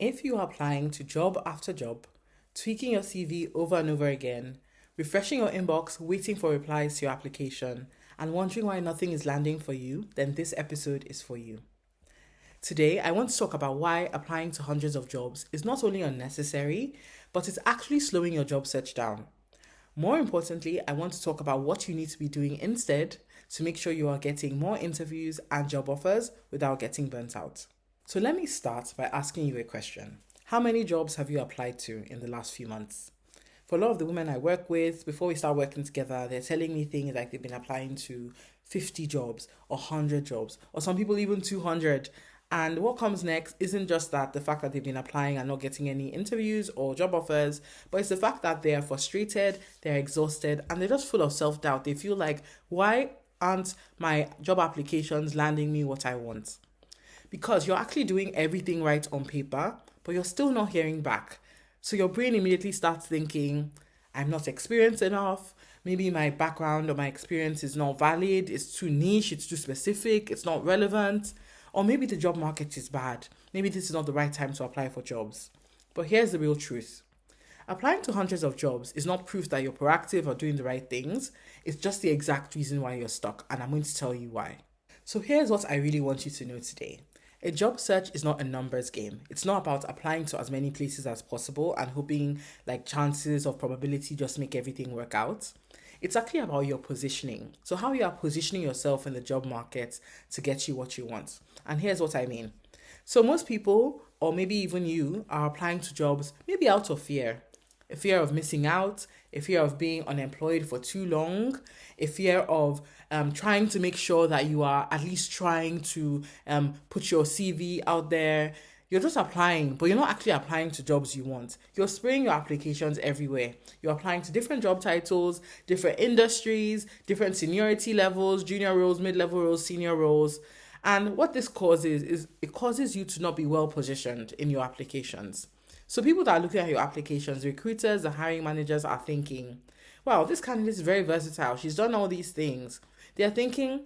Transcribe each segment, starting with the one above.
If you are applying to job after job, tweaking your CV over and over again, refreshing your inbox, waiting for replies to your application, and wondering why nothing is landing for you, then this episode is for you. Today, I want to talk about why applying to hundreds of jobs is not only unnecessary, but it's actually slowing your job search down. More importantly, I want to talk about what you need to be doing instead to make sure you are getting more interviews and job offers without getting burnt out. So let me start by asking you a question. How many jobs have you applied to in the last few months? For a lot of the women I work with, before we start working together, they're telling me things like they've been applying to 50 jobs or 100 jobs, or some people even 200. And what comes next isn't just that the fact that they've been applying and not getting any interviews or job offers, but it's the fact that they are frustrated, they're exhausted, and they're just full of self-doubt. They feel like, why aren't my job applications landing me what I want? Because you're actually doing everything right on paper, but you're still not hearing back. So your brain immediately starts thinking, I'm not experienced enough. Maybe my background or my experience is not valid. It's too niche. It's too specific. It's not relevant. Or maybe the job market is bad. Maybe this is not the right time to apply for jobs. But here's the real truth. Applying to hundreds of jobs is not proof that you're proactive or doing the right things. It's just the exact reason why you're stuck. And I'm going to tell you why. So here's what I really want you to know today. A job search is not a numbers game. It's not about applying to as many places as possible and hoping like chances of probability just make everything work out. It's actually about your positioning. So how you are positioning yourself in the job market to get you what you want. And here's what I mean. So most people, or maybe even you, are applying to jobs maybe out of fear. A fear of missing out, a fear of being unemployed for too long, a fear of trying to make sure that you are at least trying to put your CV out there. You're just applying, but you're not actually applying to jobs you want. You're spraying your applications everywhere. You're applying to different job titles, different industries, different seniority levels, junior roles, mid-level roles, senior roles. And what this causes is it causes you to not be well positioned in your applications. So people that are looking at your applications, recruiters, the hiring managers are thinking, wow, this candidate is very versatile. She's done all these things. They're thinking,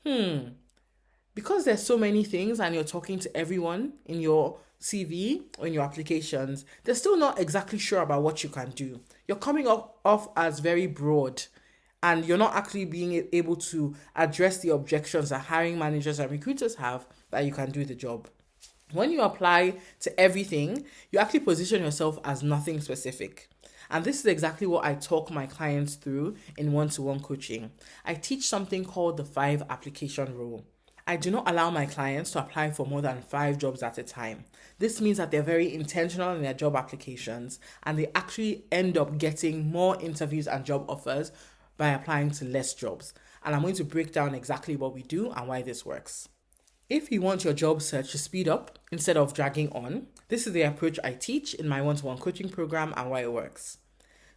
because there's so many things and you're talking to everyone in your CV or in your applications, they're still not exactly sure about what you can do. You're coming off as very broad and you're not actually being able to address the objections that hiring managers and recruiters have that you can do the job. When you apply to everything, you actually position yourself as nothing specific. And this is exactly what I talk my clients through in one-to-one coaching. I teach something called the 5 application rule. I do not allow my clients to apply for more than 5 jobs at a time. This means that they're very intentional in their job applications and they actually end up getting more interviews and job offers by applying to less jobs. And I'm going to break down exactly what we do and why this works. If you want your job search to speed up instead of dragging on, this is the approach I teach in my one-to-one coaching program and why it works.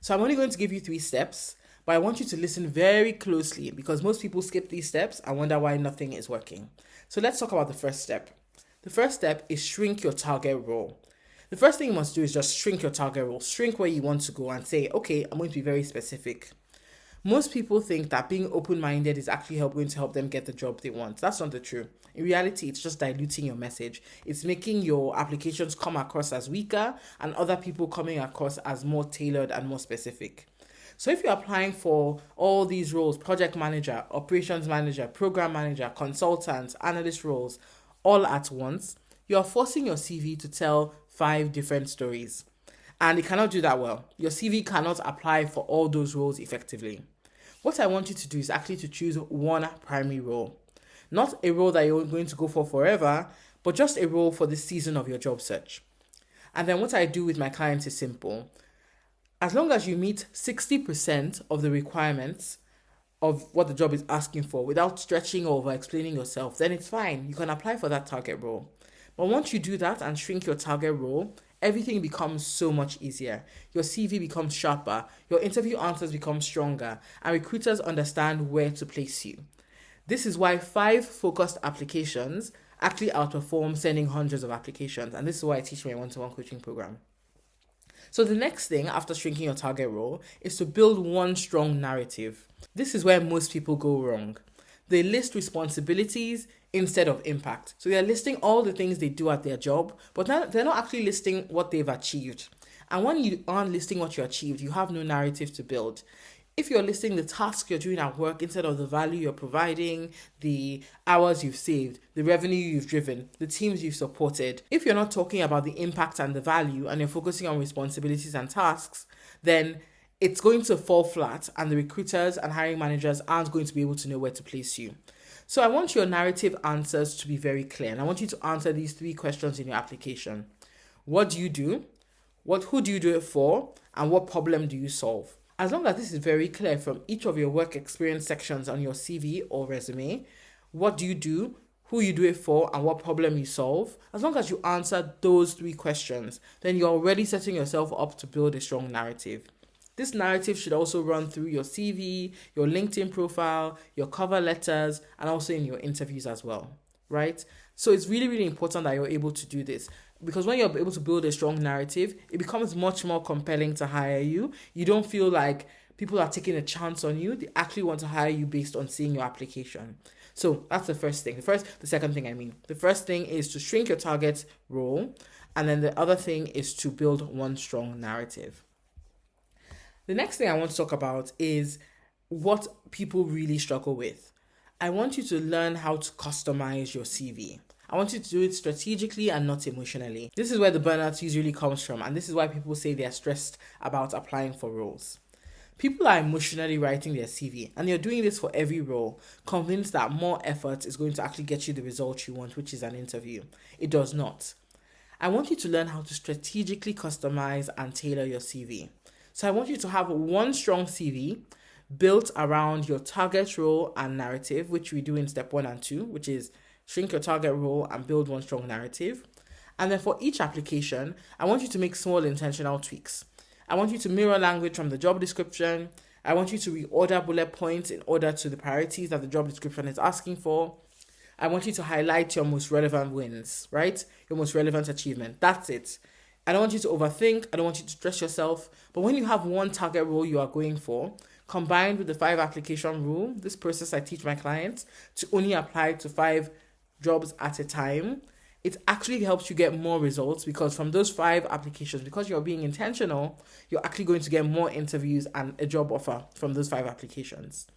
So I'm only going to give you 3 steps, but I want you to listen very closely because most people skip these steps and wonder why nothing is working. So let's talk about the first step. The first step is shrink your target role. The first thing you must do is just shrink your target role, shrink where you want to go and say, okay, I'm going to be very specific. Most people think that being open-minded is actually going to help them get the job they want. That's not the truth. In reality, it's just diluting your message. It's making your applications come across as weaker and other people coming across as more tailored and more specific. So if you're applying for all these roles, project manager, operations manager, program manager, consultant, analyst roles, all at once, you're forcing your CV to tell 5 different stories. And it cannot do that well. Your CV cannot apply for all those roles effectively. What I want you to do is actually to choose one primary role. Not a role that you're going to go for forever, but just a role for the season of your job search. And then what I do with my clients is simple. As long as you meet 60% of the requirements of what the job is asking for without stretching or over-explaining yourself, then it's fine. You can apply for that target role. But once you do that and shrink your target role, everything becomes so much easier. Your CV becomes sharper, your interview answers become stronger, and recruiters understand where to place you. This is why 5 focused applications actually outperform sending hundreds of applications. And this is why I teach my one-to-one coaching program. So the next thing after shrinking your target role is to build one strong narrative. This is where most people go wrong. They list responsibilities, instead of impact. So they're listing all the things they do at their job, but they're not actually listing what they've achieved. And when you aren't listing what you achieved, you have no narrative to build. If you're listing the tasks you're doing at work instead of the value you're providing, the hours you've saved, the revenue you've driven, the teams you've supported, if you're not talking about the impact and the value and you're focusing on responsibilities and tasks, then it's going to fall flat and the recruiters and hiring managers aren't going to be able to know where to place you. So I want your narrative answers to be very clear, and I want you to answer these 3 questions in your application. What do you do? Who do you do it for? And what problem do you solve? As long as this is very clear from each of your work experience sections on your CV or resume, what do you do, who you do it for, and what problem you solve, as long as you answer those 3 questions, then you're already setting yourself up to build a strong narrative. This narrative should also run through your CV, your LinkedIn profile, your cover letters, and also in your interviews as well, right? So it's really, really important that you're able to do this, because when you're able to build a strong narrative, it becomes much more compelling to hire you. You don't feel like people are taking a chance on you. They actually want to hire you based on seeing your application. So that's the first thing. The second thing. The first thing is to shrink your target role. And then the other thing is to build one strong narrative. The next thing I want to talk about is what people really struggle with. I want you to learn how to customize your CV. I want you to do it strategically and not emotionally. This is where the burnout usually comes from, and this is why people say they're stressed about applying for roles. People are emotionally writing their CV, and you're doing this for every role, convinced that more effort is going to actually get you the result you want, which is an interview. It does not. I want you to learn how to strategically customize and tailor your CV. So I want you to have one strong CV built around your target role and narrative, which we do in step 1 and 2, which is shrink your target role and build one strong narrative. And then for each application, I want you to make small intentional tweaks. I want you to mirror language from the job description. I want you to reorder bullet points in order to the priorities that the job description is asking for. I want you to highlight your most relevant wins, right? Your most relevant achievement. That's it. I don't want you to overthink. I don't want you to stress yourself. But when you have one target role you are going for, combined with the 5 application rule, this process I teach my clients to only apply to 5 jobs at a time, it actually helps you get more results, because from those 5 applications, because you're being intentional, you're actually going to get more interviews and a job offer from those 5 applications.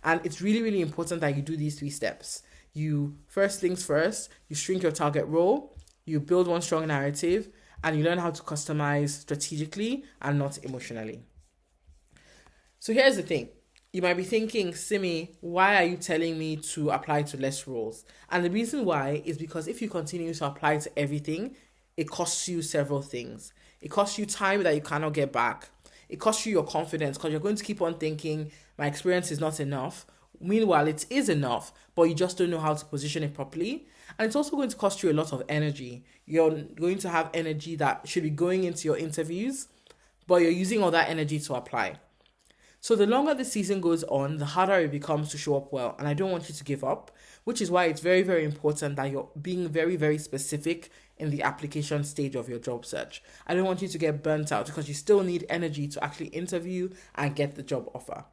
And it's really, really important that you do these 3 steps. You, first things first, you shrink your target role, you build one strong narrative, and you learn how to customize strategically and not emotionally. So here's the thing. You might be thinking, Simi, why are you telling me to apply to less roles? And the reason why is because if you continue to apply to everything, it costs you several things. It costs you time that you cannot get back. It costs you your confidence, because you're going to keep on thinking, my experience is not enough. Meanwhile, it is enough, but you just don't know how to position it properly. And it's also going to cost you a lot of energy. You're going to have energy that should be going into your interviews, but you're using all that energy to apply. So the longer the season goes on, the harder it becomes to show up well. And I don't want you to give up, which is why it's very, very important that you're being very, very specific in the application stage of your job search. I don't want you to get burnt out, because you still need energy to actually interview and get the job offer.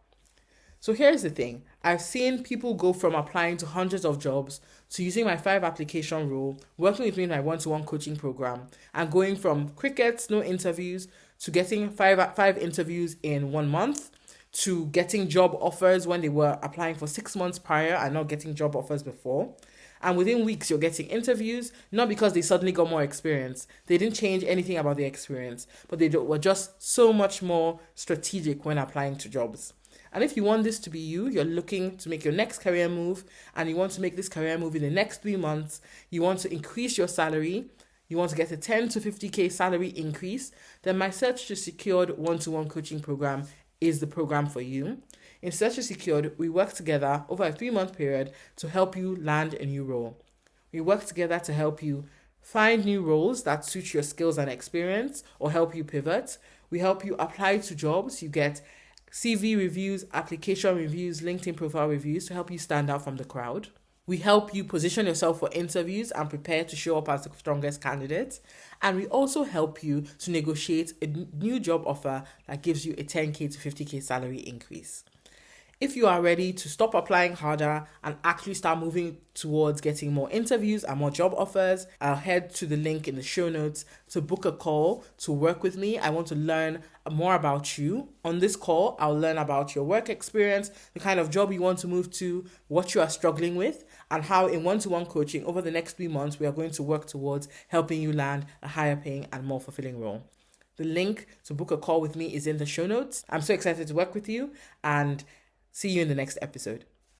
So here's the thing. I've seen people go from applying to hundreds of jobs to using my 5 application rule, working with me in my one-to-one coaching program, and going from crickets, no interviews, to getting five interviews in 1 month, to getting job offers when they were applying for 6 months prior and not getting job offers before. And within weeks, you're getting interviews, not because they suddenly got more experience. They didn't change anything about their experience, but they were just so much more strategic when applying to jobs. And if you want this to be you're looking to make your next career move, and you want to make this career move in the next 3 months, you want to increase your salary, you want to get a 10 to 50K salary increase, then my Search to Secured one-to-one coaching program is the program for you. In Search to Secured, we work together over a 3-month period to help you land a new role. We work together to help you find new roles that suit your skills and experience, or help you pivot. We help you apply to jobs. You get CV reviews, application reviews, LinkedIn profile reviews to help you stand out from the crowd. We help you position yourself for interviews and prepare to show up as the strongest candidate. And we also help you to negotiate a new job offer that gives you a 10K to 50K salary increase. If you are ready to stop applying harder and actually start moving towards getting more interviews and more job offers, I'll head to the link in the show notes to book a call to work with me. I want to learn more about you. On this call, I'll learn about your work experience, the kind of job you want to move to, what you are struggling with, and how in one-to-one coaching over the next 3 months, we are going to work towards helping you land a higher paying and more fulfilling role. The link to book a call with me is in the show notes. I'm so excited to work with you, and see you in the next episode.